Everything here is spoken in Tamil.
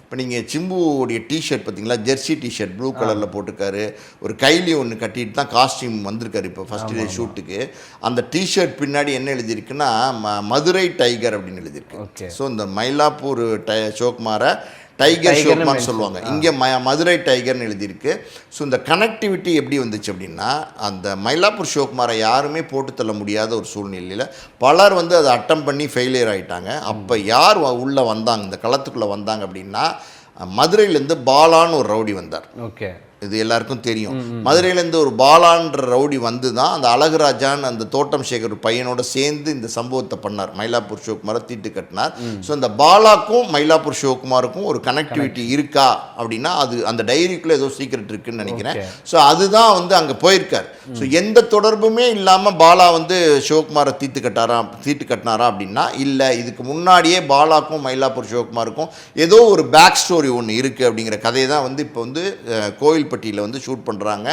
இப்போ நீங்கள் சிம்புவோடைய டிஷர்ட் பார்த்தீங்களா, ஜெர்சி டிஷர்ட் ப்ளூ கலரில் போட்டிருக்காரு, ஒரு கைலி ஒன்று கட்டிட்டு தான் காஸ்டியூம் வந்திருக்காரு இப்போ ஃபஸ்ட் டே ஷூட்டுக்கு. அந்த டிஷர்ட் பின்னாடி என்ன எழுதியிருக்குன்னா மதுரை டைகர் அப்படின்னு எழுதியிருக்கு. ஸோ இந்த மயிலாப்பூர் ஷோக்குமாரை டைகர் ஷோக்குமார் சொல்லுவாங்க, இங்கே மதுரை டைகர்னு எழுதியிருக்கு. ஸோ இந்த கனெக்டிவிட்டி எப்படி வந்துச்சு அப்படின்னா, அந்த மயிலாப்பூர் ஷோக்குமாரை யாருமே போட்டு தள்ள முடியாத ஒரு சூழ்நிலையில் பலர் வந்து அதை அட்டம் பண்ணி ஃபெயிலியர் ஆகிட்டாங்க. அப்போ யார் உள்ளே வந்தாங்க, இந்த களத்துக்குள்ளே வந்தாங்க அப்படின்னா, மதுரையிலேருந்து பாலான்னு ஒரு ரவுடி வந்தார். ஓகே, இது எல்லாருக்கும் தெரியும். மதுரையிலேருந்து ஒரு பாலான்ற ரவுடி வந்து தான் அந்த அழகுராஜான்னு அந்த தோட்டம் சேகர் பையனோட சேர்ந்து இந்த சம்பவத்தை பண்ணார், மயிலாப்பூர் சிவகுமாரை தீட்டு கட்டினார். ஸோ அந்த பாலாக்கும் மயிலாப்பூர் சிவகுமாருக்கும் ஒரு கனெக்டிவிட்டி இருக்கா அப்படின்னா அது அந்த டைரிக்குள்ளே ஏதோ சீக்ரெட் இருக்குன்னு நினைக்கிறேன். ஸோ அதுதான் வந்து அங்கே போயிருக்கார். ஸோ எந்த தொடர்புமே இல்லாமல் பாலா வந்து சிவகுமாரை தீட்டு கட்டினாரா அப்படின்னா இல்லை, இதுக்கு முன்னாடியே பாலாக்கும் மயிலாப்பூர் சிவகுமாருக்கும் ஏதோ ஒரு பேக் ஸ்டோரி ஒன்று இருக்குது அப்படிங்கிற கதையை தான் வந்து இப்போ வந்து கோயில் பட்டியில் வந்து ஷூட் பண்ணுறாங்க.